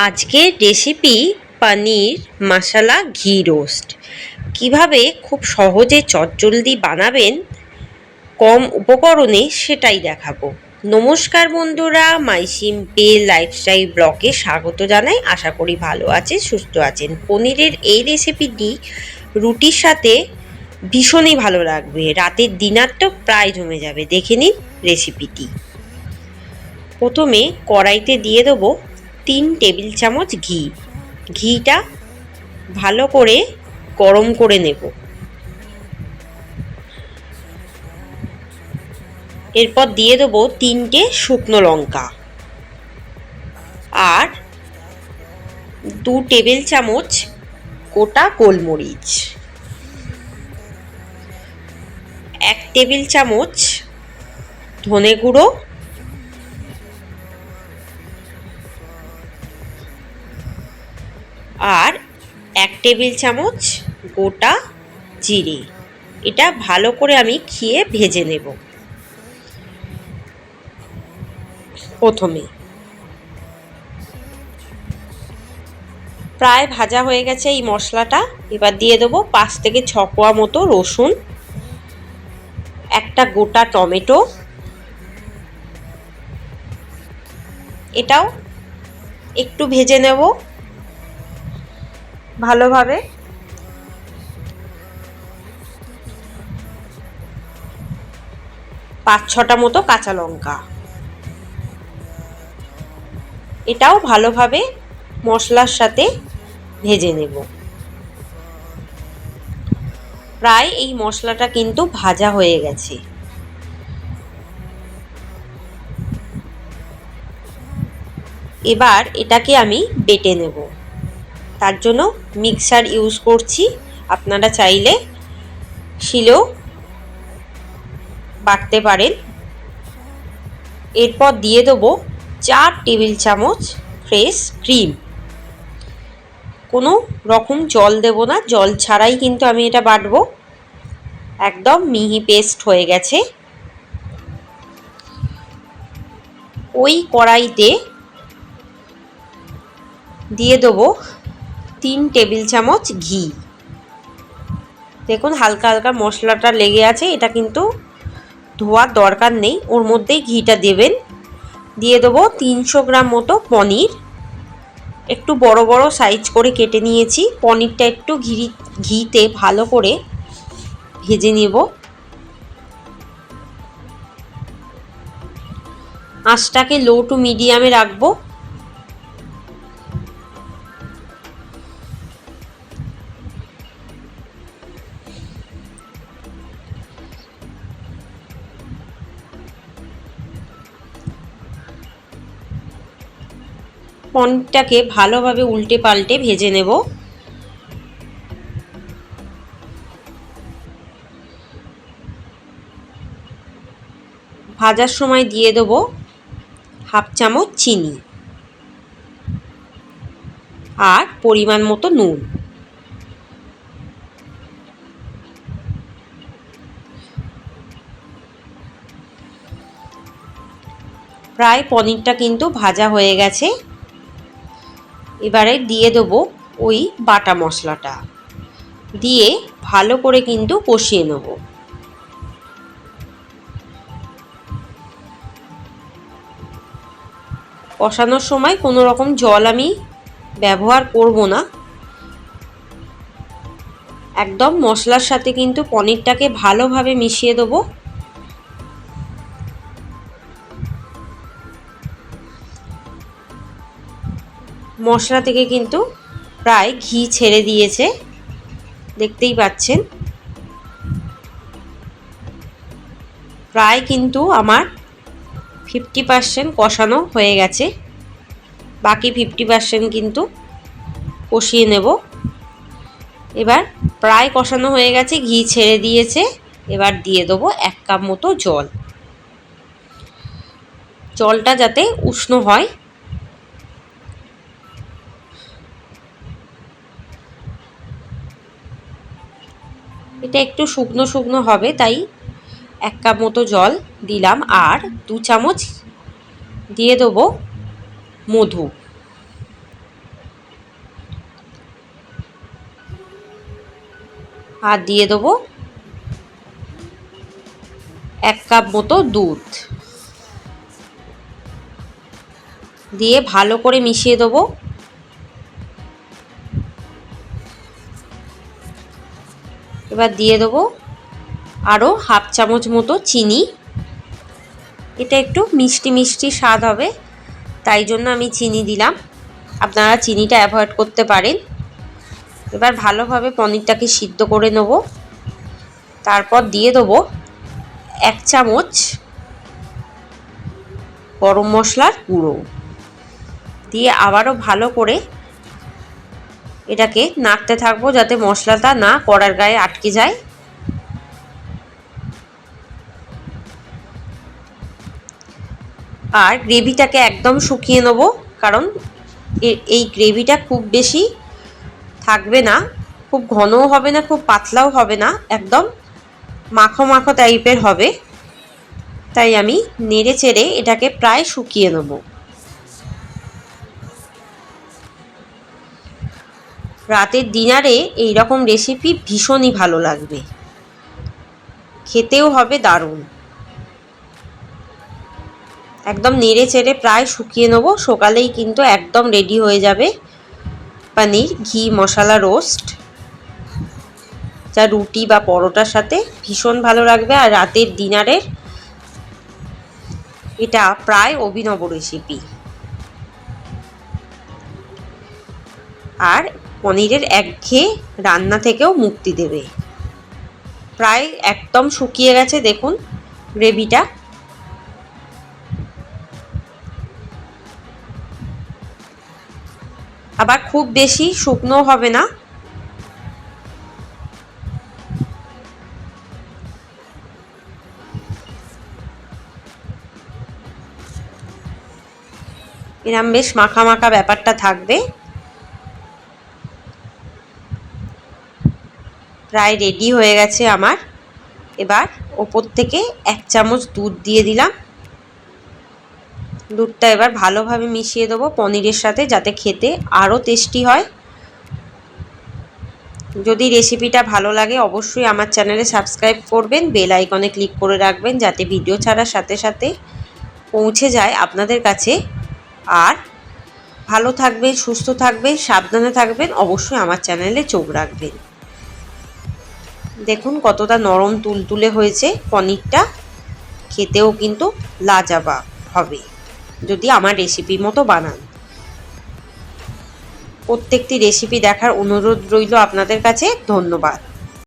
আজকের রেসিপি পনির মশলা ঘি রোস্ট। কিভাবে খুব সহজে চটজলদি বানাবেন কম উপকরণে সেটাই দেখাবো। নমস্কার বন্ধুরা, মাই সিম্পল লাইফস্টাইল ব্লগে স্বাগত জানাই। আশা করি ভালো আছেন, সুস্থ আছেন। পনিরের এই রেসিপিটি রুটির সাথে ভীষণই ভালো লাগবে, রাতের ডিনারটা প্রায় জমে যাবে। দেখে নিন রেসিপিটি। প্রথমে কড়াইতে দিয়ে দেবো 3 টেবিল চামচ ঘি। ঘিটা ভালো করে গরম করে নেব। এরপর দিয়ে দেবো 3টে শুকনো লঙ্কা আর 2 টেবিল চামচ গোটা গোলমরিচ, 1 টেবিল চামচ ধনে গুঁড়ো, আর 1 টেবিল চামচ গোটা জিরে। এটা ভালো করে আমি ভেজে নেব। প্রথমে প্রায় ভাজা হয়ে গেছে এই মশলাটা। এবার দিয়ে দেবো 5 থেকে 6 কোয়া মতো রসুন, একটা গোটা টমেটো। এটাও একটু ভেজে নেব ভালোভাবে। 5-6টা মতো কাঁচা লঙ্কা। এটাও ভালোভাবে মশলার সাথে ভেজে নেব। প্রায় এই মশলাটা কিন্তু ভাজা হয়ে গেছে। এবার এটাকে আমি বেটে নেব। তার জন্য মিক্সার ইউজ করছি। আপনারা চাইলে শিলেও বাটতে পারেন। এরপর দিয়ে দেবো 4 টেবিল চামচ ফ্রেশ ক্রিম। কোনো রকম জল দেব না, জল ছাড়াই কিন্তু আমি এটা বাটবো। একদম মিহি পেস্ট হয়ে গেছে। ওই কড়াইতে দিয়ে দেবো 3 টেবিল চামচ ঘি। দেখুন হালকা হালকা মশলাটা লেগে আছে, এটা কিন্তু ধোয়ার দরকার নেই, ওর মধ্যেই ঘিটা দেবেন। দিয়ে দেবো 300 গ্রাম মতো পনির। একটু বড় বড় সাইজ করে কেটে নিয়েছি। পনিরটা একটু ঘিতে ভালো করে ভেজে নেব। আঁচটাকে লো টু মিডিয়ামে রাখবো। পনিরটাকে ভালোভাবে উল্টে পাল্টে ভেজে নেব। ভাজার সময় দিয়ে দেবো 1/2 চামচ চিনি আর পরিমাণ মতো নুন। প্রায় পনিরটা কিন্তু ভাজা হয়ে গেছে। এবারে দিয়ে দেবো ওই বাটা মশলাটা, দিয়ে ভালো করে কিন্তু কষিয়ে নেব। কষানোর সময় কোনো রকম জল আমি ব্যবহার করব না। একদম মশলার সাথে কিন্তু পনিরটাকে ভালোভাবে মিশিয়ে দেবো। মশলা থেকে কিন্তু প্রায় ঘি ছেড়ে দিয়েছে, দেখতেই পাচ্ছেন। প্রায় কিন্তু আমার 50% কষানো হয়ে গেছে। বাকি 50% কিন্তু কষিয়ে নেব। এবার প্রায় কষানো হয়ে গেছে, ঘি ছেড়ে দিয়েছে। এবার দিয়ে দেবো 1 কাপ মতো জল। জলটা যাতে উষ্ণ হয়। এটা একটু শুকনো শুকনো হবে, তাই 1 কাপ মতো জল দিলাম। আর 2 চামচ দিয়ে দেবো মধু। আর দিয়ে দেবো 1 কাপ মতো দুধ, দিয়ে ভালো করে মিশিয়ে দেবো। এবার দিয়ে দেবো আরও 1/2 চামচ মতো চিনি। এটা একটু মিষ্টি মিষ্টি স্বাদ হবে, তাই জন্য আমি চিনি দিলাম, আপনারা চিনিটা অ্যাভয়েড করতে পারেন। এবার ভালোভাবে পনিরটাকে সিদ্ধ করে নেব। তারপর দিয়ে দেবো 1 চামচ গরম মশলার গুঁড়ো, দিয়ে আবারও ভালো করে এটাকে নাড়তে থাকবো যাতে মশলাটা না কড়ার গায়ে আটকে যায়। আর গ্রেভিটাকে একদম শুকিয়ে নেব, কারণ এই গ্রেভিটা খুব বেশি থাকবে না, খুব ঘনও হবে না, খুব পাতলাও হবে না, একদম মাখো মাখো টাইপের হবে। তাই আমি নেড়ে চেড়ে এটাকে প্রায় শুকিয়ে নেব। রাতের ডিনারে এই রকম রেসিপি ভীষণই ভালো লাগবে, খেতেও হবে দারুণ। একদম নেড়ে চেড়ে প্রায় শুকিয়ে নেব, সকালেই কিন্তু একদম রেডি হয়ে যাবে পনির ঘি মশলা রোস্ট, যা রুটি বা পরোটার সাথে ভীষণ ভালো লাগবে। আর রাতের ডিনারের এটা প্রায় অভিনব রেসিপি। আর পনিরের একঘেয়ে রান্না থেকেও মুক্তি দেবে। প্রায় একদম শুকিয়ে গেছে দেখুন গ্রেভিটা। আবার খুব বেশি শুকনো হবে না, এরম বেশ মাখা মাখা ব্যাপারটা থাকবে। প্রায় রেডি হয়ে গেছে আমার। এবার ওপর থেকে 1 চামচ দুধ দিয়ে দিলাম। দুধটা এবার ভালোভাবে মিশিয়ে দেবো পনিরের সাথে, যাতে খেতে আরও টেস্টি হয়। যদি রেসিপিটা ভালো লাগে অবশ্যই আমার চ্যানেলে সাবস্ক্রাইব করবেন, বেল আইকনে ক্লিক করে রাখবেন যাতে ভিডিও ছাড়ার সাথে সাথে পৌঁছে যায় আপনাদের কাছে। আর ভালো থাকবেন, সুস্থ থাকবেন, সাবধানে থাকবেন, অবশ্যই আমার চ্যানেলে চোখ রাখবেন। দেখুন কতটা নরম তুলতুলে হয়েছে পনিরটা, খেতেও কিন্তু লাজবাব হবে যদি আমার রেসিপি মতো বানান। প্রত্যেকটি রেসিপি দেখার অনুরোধ রইল আপনাদের কাছে। ধন্যবাদ।